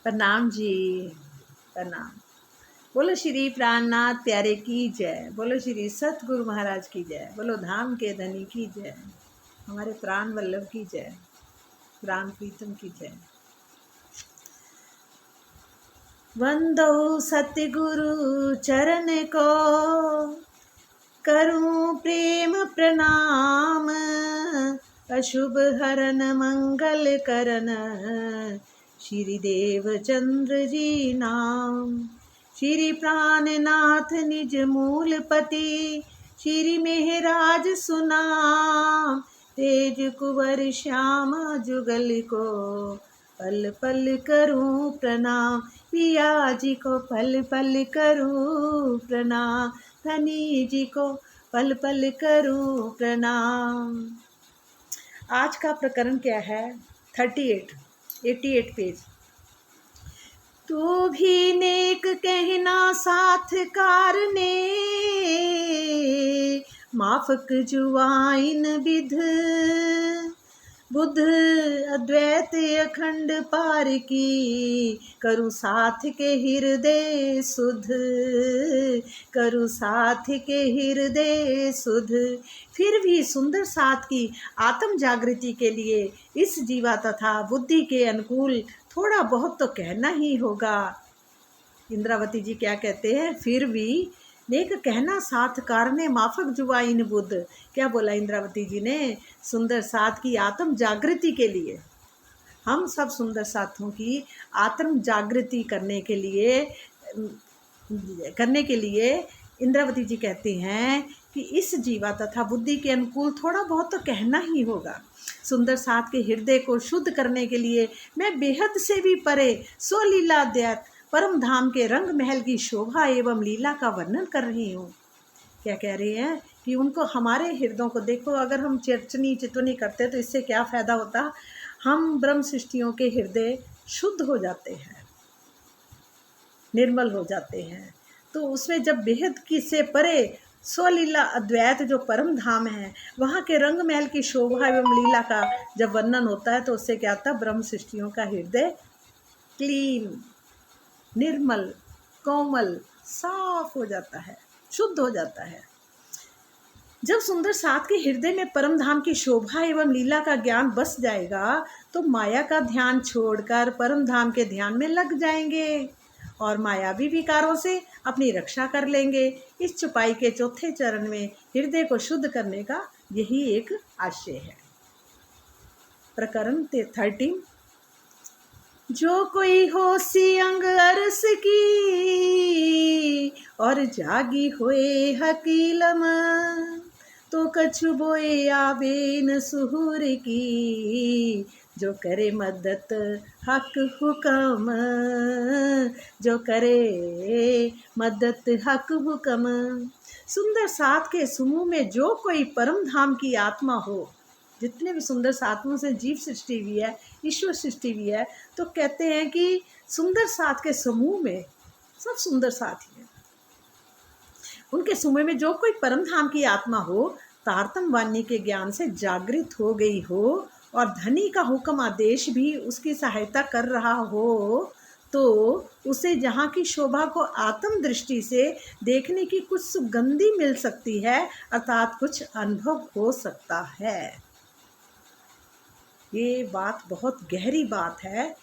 प्रणाम जी, प्रणाम। बोलो श्री प्राणनाथ प्यारे की जय, बोलो श्री सतगुरु महाराज की जय, बोलो धाम के धनी की जय, हमारे प्राण वल्लभ की जय, प्राण प्रीतम की जय। वंदो सतगुरु चरण को, करूं प्रेम प्रणाम, अशुभ हरन मंगल करन, श्री देव चंद्र जी नाम। श्री प्राणनाथ निज मूलपति, श्री मेहराज सुनाम, तेज कुंवर श्यामा जुगल को, पल पल करूं प्रणाम। पिया जी को पल पल करूं प्रणाम, धनी जी को पल पल करूं प्रणाम। आज का प्रकरण क्या है? 88 पेज। तू भी नेक कहना साथकार ने, माफक जुआइन विध, बुद्ध अद्वैत अखंड पार की, करु साथ के हृदय सुध, करु साथ के हृदय सुध। फिर भी सुंदर साथ की आत्म जागृति के लिए इस जीवा तथा बुद्धि के अनुकूल थोड़ा बहुत तो कहना ही होगा। इंद्रावती जी क्या कहते हैं? फिर भी नेक कहना साथ कारने माफक जुआइन बुद्ध। क्या बोला इंद्रावती जी ने? सुंदर साथ की आत्म जागृति के लिए, हम सब सुंदर साथों की आत्म जागृति करने के लिए इंद्रावती जी कहते हैं कि इस जीवा तथा बुद्धि के अनुकूल थोड़ा बहुत तो कहना ही होगा। सुंदर साथ के हृदय को शुद्ध करने के लिए मैं बेहद से भी परे सो लीलाद्यत परम धाम के रंग महल की शोभा एवं लीला का वर्णन कर रही हूँ। क्या कह रही हैं? कि उनको हमारे हृदयों को देखो, अगर हम चितवनी करते तो इससे क्या फ़ायदा होता? हम ब्रह्म सृष्टियों के हृदय शुद्ध हो जाते हैं, निर्मल हो जाते हैं। तो उसमें जब बेहद की से परे स्वलीला अद्वैत जो परम धाम है, वहाँ के रंग महल की शोभा एवं लीला का जब वर्णन होता है तो उससे क्या होता है? ब्रह्म सृष्टियों का हृदय क्लीन, निर्मल, कोमल, साफ हो जाता है, शुद्ध हो जाता है। जब सुंदर साथ के हृदय में परम धाम की शोभा एवं लीला का ज्ञान बस जाएगा तो माया का ध्यान छोड़कर परम धाम के ध्यान में लग जाएंगे और मायावी विकारों से अपनी रक्षा कर लेंगे। इस चुपाई के चौथे चरण में हृदय को शुद्ध करने का यही एक आशय है। प्रकरण 13। जो कोई होसी अंग अरस की, और जागी होए हकीलम, तो कछु बोए आवे न सुहुर की, जो करे मदद हक हुकम, जो करे मदद हक हुकम। सुंदर साथ के समूह में जो कोई परम धाम की आत्मा हो, जितने भी सुंदर साथों से जीव सृष्टि भी है, ईश्वर सृष्टि भी है, तो कहते हैं कि सुंदर साथ के समूह में सब सुंदर साथी हैं। उनके समूह में जो कोई परम धाम की आत्मा हो, तारतम वाणी के ज्ञान से जागृत हो गई हो और धनी का हुक्म आदेश भी उसकी सहायता कर रहा हो, तो उसे जहाँ की शोभा को आत्म दृष्टि से देखने की कुछ सुगंधी मिल सकती है, अर्थात कुछ अनुभव हो सकता है। ये बात बहुत गहरी बात है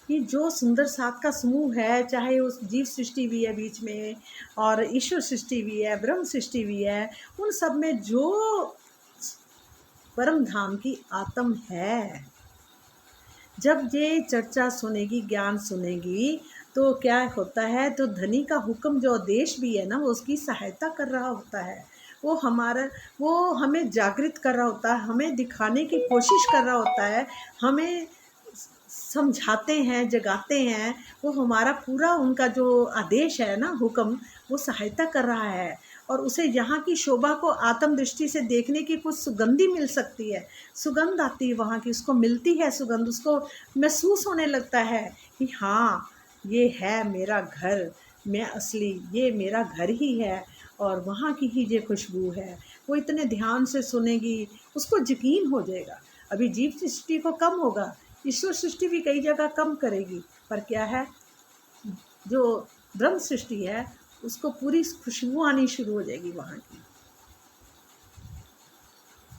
कि जो सुंदर साथ का समूह है, चाहे उस जीव सृष्टि भी है बीच में और ईश्वर सृष्टि भी है, ब्रह्म सृष्टि भी है, उन सब में जो परम धाम की आत्म है, जब ये चर्चा सुनेगी, ज्ञान सुनेगी, तो क्या होता है? तो धनी का हुक्म जो आदेश भी है ना, वो उसकी सहायता कर रहा होता है, वो हमें जागृत कर रहा होता है, हमें दिखाने की कोशिश कर रहा होता है, हमें समझाते हैं, जगाते हैं। वो हमारा पूरा उनका जो आदेश है ना, हुक्म, वो सहायता कर रहा है और उसे यहाँ की शोभा को आत्म दृष्टि से देखने की कुछ सुगंधी मिल सकती है, सुगंध आती है वहाँ की, उसको मिलती है सुगंध, उसको महसूस होने लगता है कि हाँ, ये है मेरा घर, मैं असली ये मेरा घर ही है और वहाँ की ही ये खुशबू है। वो इतने ध्यान से सुनेगी, उसको यकीन हो जाएगा। अभी जीव सृष्टि को कम होगा, ईश्वर सृष्टि भी कई जगह कम करेगी, पर क्या है, जो ब्रह्म सृष्टि है उसको पूरी खुशबू आनी शुरू हो जाएगी वहाँ की,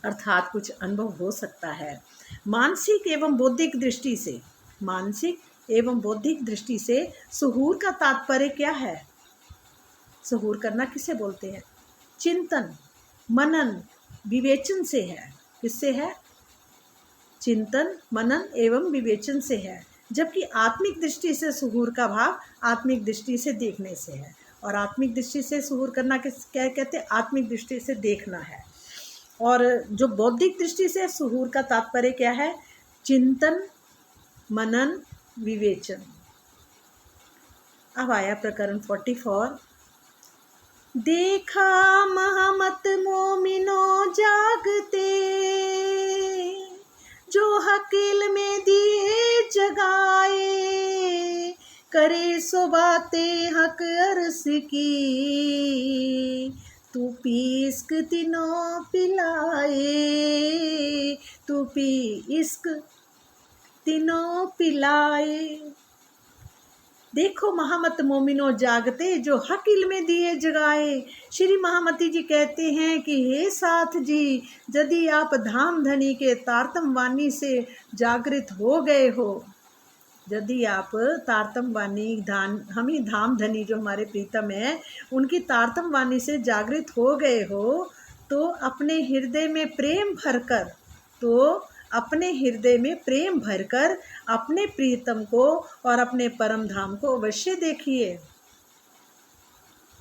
अर्थात कुछ अनुभव हो सकता है। मानसिक एवं बौद्धिक दृष्टि से, मानसिक एवं बौद्धिक दृष्टि से सुहूर का तात्पर्य क्या है? सुहूर करना किसे बोलते हैं? चिंतन, मनन, विवेचन से है। किससे है? चिंतन, मनन एवं विवेचन से है। जबकि आत्मिक दृष्टि से सुहूर का भाव आत्मिक दृष्टि से देखने से है। और आत्मिक दृष्टि से सुहूर करना किस क्या कहते हैं? आत्मिक दृष्टि से देखना है। और जो बौद्धिक दृष्टि से सुहूर का तात्पर्य क्या है? चिंतन, मनन, विवेचन। अब आया प्रकरण 44। देखा महमत मोमिनो जागते, जो हकील में दिए जगाए, करे सो बातें हक अर्स की, तू पी इश्क तीनों पिलाए, तू पी इश्क तीनों पिलाए। देखो महामत मोमिनो जागते, जो हक इल्म दिए जगाए। श्री महामती जी कहते हैं कि हे साथ जी, यदि आप धाम धनी के तारतम वाणी से जागृत हो गए हो, यदि आप तारतम वाणी हम ही धाम धनी जो हमारे प्रीतम है उनकी तारतम वाणी से जागृत हो गए हो, तो अपने हृदय में प्रेम भरकर, अपने हृदय में प्रेम भरकर अपने प्रीतम को और अपने परम धाम को अवश्य देखिए।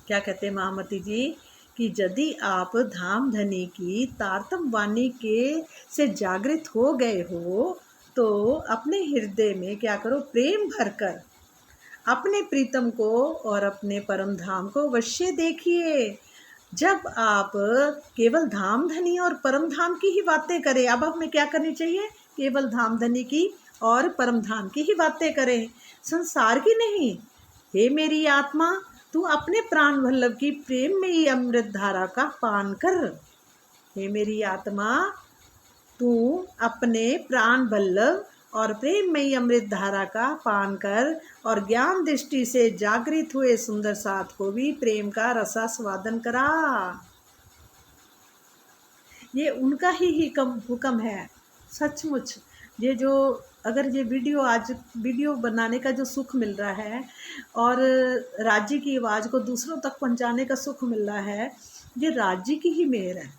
क्या कहते हैं महामती जी कि यदि आप धाम धनी की तारतम वाणी के से जागृत हो गए हो, तो अपने हृदय में क्या करो? प्रेम भरकर अपने प्रीतम को और अपने परम धाम को अवश्य देखिए। जब आप केवल धाम धनी और परम धाम की ही बातें करें, अब हमें क्या करनी चाहिए? केवल धाम धनी की और परम धाम की ही बातें करें, संसार की नहीं। हे मेरी आत्मा, तू अपने प्राण वल्लभ की प्रेम में ही अमृत धारा का पान कर। हे मेरी आत्मा, तू अपने प्राण वल्लभ और प्रेम में ही अमृत धारा का पान कर, और ज्ञान दृष्टि से जागृत हुए सुंदर साथ को भी प्रेम का रसास्वादन करा। ये उनका ही हुक्म है सचमुच। ये जो अगर ये वीडियो बनाने का जो सुख मिल रहा है और राज्य की आवाज़ को दूसरों तक पहुंचाने का सुख मिल रहा है, ये राज्य की ही मेहर है।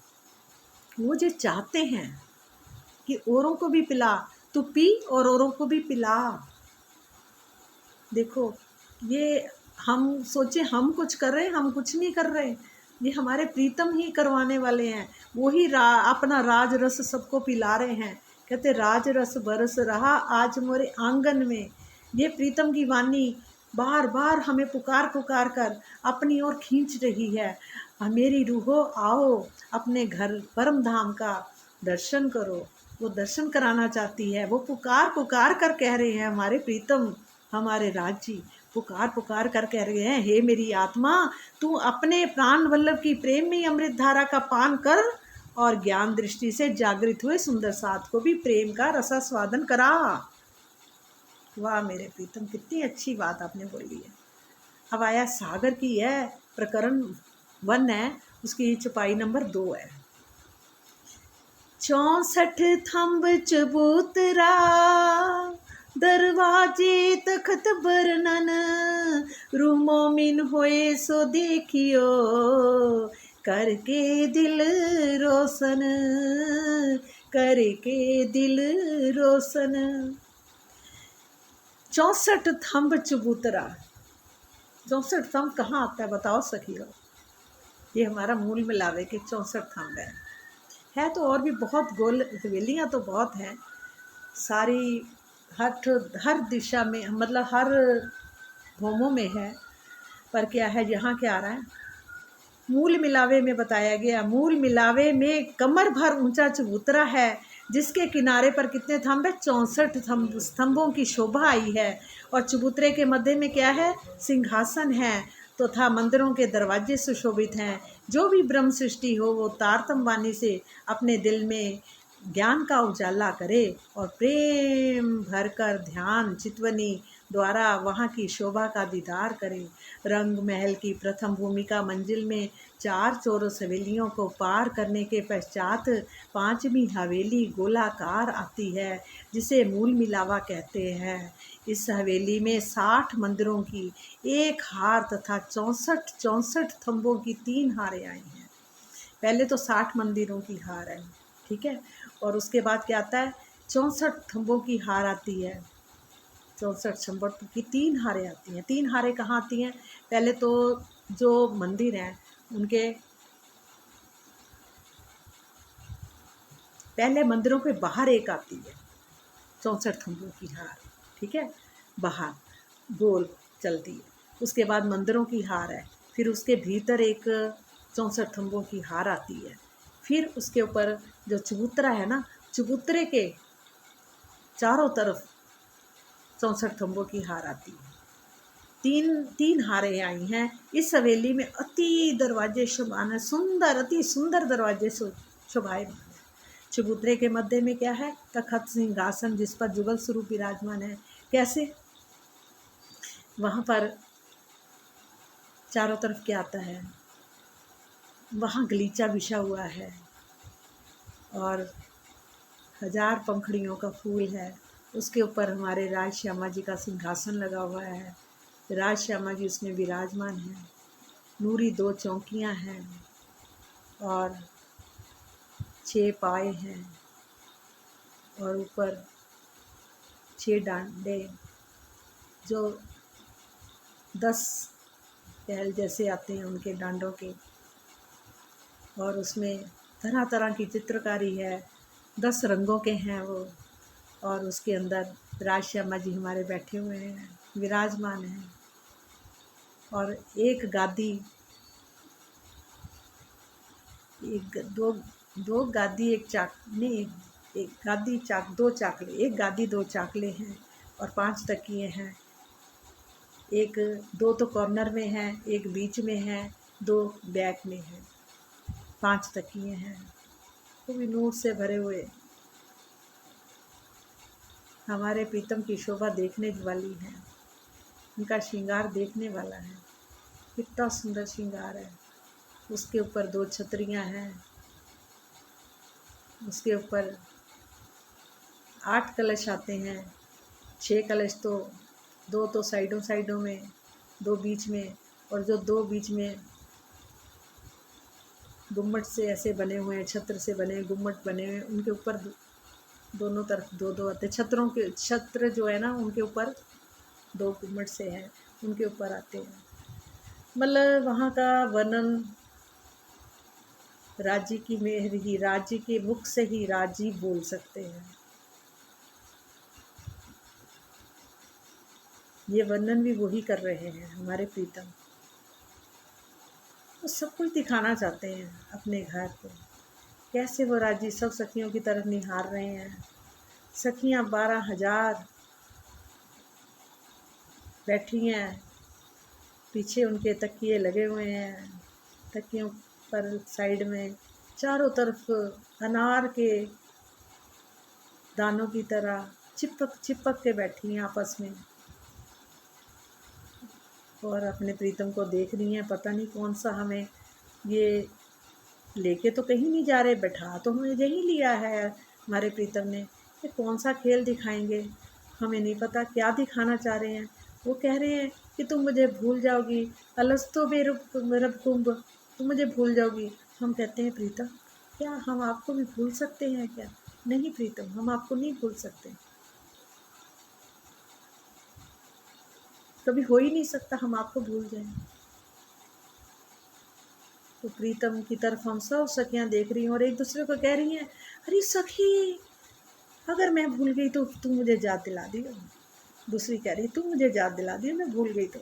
वो जो चाहते हैं कि औरों को भी पिला, तू पी और औरों को भी पिला। देखो, ये हम सोचे हम कुछ कर रहे हैं, हम कुछ नहीं कर रहे। ये हमारे प्रीतम ही करवाने वाले हैं। वो ही अपना राज रस सबको पिला रहे हैं। कहते राज रस बरस रहा आज मोरे आंगन में। ये प्रीतम की वाणी बार बार हमें पुकार कर अपनी ओर खींच रही है। मेरी रूहो आओ, अपने घर परम धाम का दर्शन करो। वो दर्शन कराना चाहती है। वो पुकार कर कह रहे हैं, हमारे प्रीतम, हमारे राज्य पुकार कर कह रहे हैं, हे मेरी आत्मा, तू अपने प्राण वल्लभ की प्रेम में अमृत धारा का पान कर, और ज्ञान दृष्टि से जागृत हुए सुंदर साथ को भी प्रेम का रसास्वादन करा। वाह मेरे प्रीतम, कितनी अच्छी बात आपने बोली है। अब आया सागर की है, प्रकरण 1 है, उसकी चौपाई नंबर 2 है। 64 थंब चबूतरा, दरवाजे तखत बरनन, रूमो मिन होए सो देखियो, करके दिल रोशन, करके दिल रोशन। 64 थंब चबूतरा। 64 थंब कहाँ आता है बताओ सखियो? ये हमारा मूल मिलावे के 64 थंब है तो और भी बहुत गोल हवेलियाँ तो बहुत हैं सारी, हर दिशा में, मतलब हर भूमों में है। पर क्या है, यहाँ क्या आ रहा है? मूल मिलावे में बताया गया। मूल मिलावे में कमर भर ऊंचा चबूतरा है, जिसके किनारे पर कितने थंब है? 64 स्तंभों की शोभा आई है। और चबूतरे के मध्य में क्या है? सिंहासन है तथा मंदिरों के दरवाजे सुशोभित हैं। जो भी ब्रह्म सृष्टि हो वो तारतम वाणी से अपने दिल में ज्ञान का उजाला करे और प्रेम भरकर ध्यान चितवनी द्वारा वहाँ की शोभा का दीदार करे। रंग महल की प्रथम भूमिका मंजिल में 4 चौरस हवेलियों को पार करने के पश्चात 5वीं हवेली गोलाकार आती है, जिसे मूल मिलावा कहते हैं। इस हवेली में 60 मंदिरों की एक हार तथा 64 थंबों की 3 हारें आई हैं। पहले तो 60 मंदिरों की हार है, ठीक है, और उसके बाद क्या आता है, 64 थंबों की हार आती है। 64 थंबों की 3 हारें आती हैं। 3 हारें कहाँ आती हैं? पहले तो जो मंदिर हैं उनके पहले मंदिरों के बाहर एक आती है 64 थंबों की हार, ठीक है, बाहर गोल चलती है। उसके बाद मंदिरों की हार है, फिर उसके भीतर एक 64 थंबों की हार आती है। फिर उसके ऊपर जो चबूतरा है ना, चबूतरे के चारों तरफ 64 थंबों की हार आती है। तीन तीन हारें आई हैं। इस हवेली में दरवाजे शोभान है, सुंदर, अति सुंदर दरवाजे शोभायमान है। चबूतरे के मध्य में क्या है? तखत सिंहासन, जिस पर जुगल स्वरूप विराजमान है। कैसे? वहाँ पर चारों तरफ क्या आता है? वहाँ गलीचा बिछा हुआ है और 1000 पंखड़ियों का फूल है। उसके ऊपर हमारे राज श्यामा जी का सिंहासन लगा हुआ है। राज श्यामा जी उसमें विराजमान हैं। नूरी 2 चौकियाँ हैं और 6 पाए हैं और ऊपर 6 डांडे जो 10 पहल जैसे आते हैं उनके डांडों के, और उसमें तरह तरह की चित्रकारी है। 10 रंगों के हैं वो, और उसके अंदर राज श्यामा जी हमारे बैठे हुए हैं, विराजमान हैं। और एक गादी, एक दो गादी, एक चाक नहीं, एक गादी चाक 2 चाकले, एक गादी 2 चाकले हैं और 5 तकिए हैं। एक 2 तो कॉर्नर में हैं, एक बीच में है, 2 बैक में है, 5 तकिए हैं। वो भी नूर से भरे हुए। हमारे प्रीतम की शोभा देखने वाली है, उनका श्रृंगार देखने वाला है। कितना सुंदर श्रृंगार है। उसके ऊपर 2 छतरियाँ हैं, उसके ऊपर 8 कलश आते हैं। 6 कलश तो 2 तो साइडों में, 2 बीच में, और जो 2 बीच में गुम्मट से ऐसे बने हुए हैं, छत्र से बने गुम्मट बने हुए, उनके ऊपर दोनों तरफ 2-2 आते हैं। छत्रों के छत्र जो है ना, उनके ऊपर 2 गुम्मट से हैं, उनके ऊपर आते हैं। मतलब वहाँ का वर्णन राज्य की मेहर ही, राज्य के मुख से ही राजी बोल सकते हैं। ये वर्णन भी वही कर रहे हैं हमारे प्रीतम। वो सब कुछ दिखाना चाहते हैं अपने घर को, कैसे वो राजी सब सखियों की तरफ निहार रहे हैं। सखियां 12,000 बैठी हैं, पीछे उनके तकिए लगे हुए हैं। तकियों पर साइड में चारों तरफ अनार के दानों की तरह चिपक चिपक के बैठी हैं आपस में, और अपने प्रीतम को देख रही हैं। पता नहीं कौन सा हमें ये लेके तो कहीं नहीं जा रहे, बैठा तो हमें यहीं लिया है हमारे प्रीतम ने। ये कौन सा खेल दिखाएंगे हमें नहीं पता, क्या दिखाना चाह रहे हैं। वो कह रहे हैं कि तुम मुझे भूल जाओगी, अलस्तो बेरब कुंभ, तुम मुझे भूल जाओगी। हम कहते हैं प्रीतम, क्या हम आपको भी भूल सकते हैं क्या? नहीं प्रीतम, हम आपको नहीं भूल सकते, कभी हो ही नहीं सकता हम आपको भूल जाएं। तो प्रीतम की तरफ हम सब सखियां देख रही हैं और एक दूसरे को कह रही हैं, अरे सखी, अगर मैं भूल गई तो तुम मुझे याद दिला दियो। दूसरी कह रही, तुम मुझे याद दिला दियो, मैं भूल गई तो।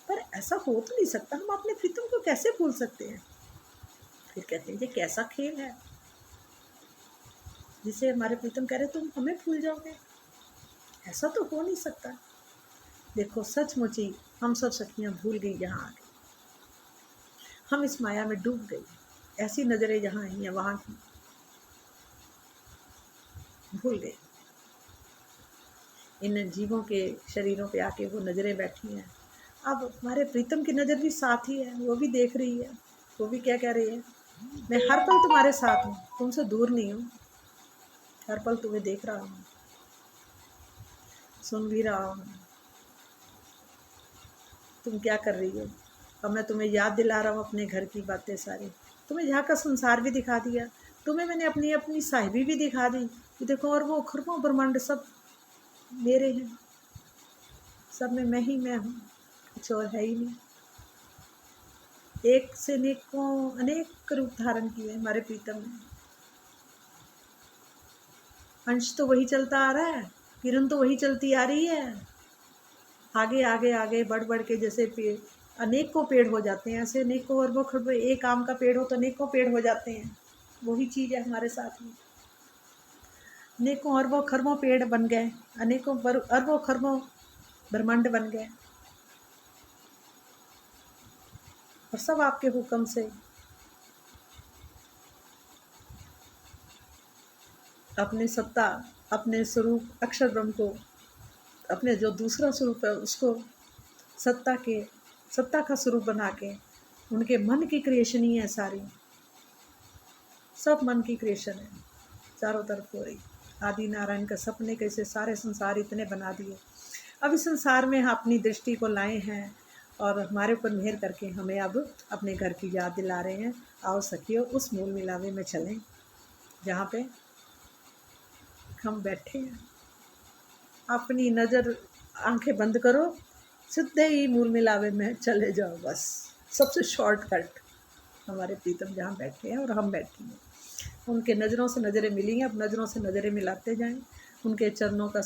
पर ऐसा हो तो नहीं सकता, हम अपने प्रीतम को कैसे भूल सकते हैं? फिर कहते हैं, ये कैसा खेल है जिसे हमारे प्रीतम कह रहे तुम हमें भूल जाओगे? ऐसा तो हो नहीं सकता। देखो सचमुच ही हम सब सखियां भूल गई यहाँ आके, हम इस माया में डूब गई। ऐसी नज़रें जहाँ आई हैं वहाँ की। भूल गए। इन जीवों के शरीरों पे आके वो नज़रें बैठी हैं। अब हमारे प्रीतम की नज़र भी साथ ही है, वो भी देख रही है। वो भी क्या कह रही है, मैं हर पल तुम्हारे साथ हूँ, तुमसे दूर नहीं हूँ, हर पल तुम्हें देख रहा हूँ, सुन भी रहा हूँ, तुम क्या कर रही हो। अब मैं तुम्हें याद दिला रहा हूँ अपने घर की बातें सारी। तुम्हें यहाँ का संसार भी दिखा दिया, तुम्हें मैंने अपनी अपनी साहिबी भी दिखा दी कि देखो, और वो खरबों ब्रह्मांड सब मेरे हैं, सब में मैं ही मैं हूँ, कुछ और है ही नहीं। एक से अनेकों अनेक रूप धारण किए हमारे प्रीतम ने। अंश तो वही चलता आ रहा है, किरण तो वही चलती आ रही है, आगे आगे आगे बढ़ बढ़ के जैसे पेड़ अनेकों पेड़ हो जाते हैं, ऐसे अनेकों और वो खरबों, एक आम का पेड़ हो तो अनेकों पेड़ हो जाते हैं, वही चीज़ है हमारे साथ में। अनेकों अरबों खरबों पेड़ बन गए, अनेकों अरबों खरबों ब्रह्मांड बन गए, और सब आपके हुक्म से। अपने सत्ता, अपने स्वरूप अक्षर ब्रह्म को, अपने जो दूसरा स्वरूप है उसको सत्ता का स्वरूप बना के, उनके मन की क्रिएशन ही है सारी, सब मन की क्रिएशन है, चारों तरफ हो रही। आदि नारायण का सपने कैसे सारे संसार इतने बना दिए। अब इस संसार में हम अपनी दृष्टि को लाए हैं और हमारे ऊपर मेहर करके हमें अब अपने घर की याद दिला रहे हैं। आओ सखियों, उस मूल मिलावे में चलें जहाँ पे हम बैठे हैं। अपनी नज़र, आंखें बंद करो, सीधे ही मूल मिलावे में चले जाओ, बस सबसे शॉर्टकट। हमारे प्रीतम जहाँ बैठे हैं और हम बैठे हैं, उनके नज़रों से नज़रें मिली हैं, अब नज़रों से नज़रें मिलाते जाएं, उनके चरणों का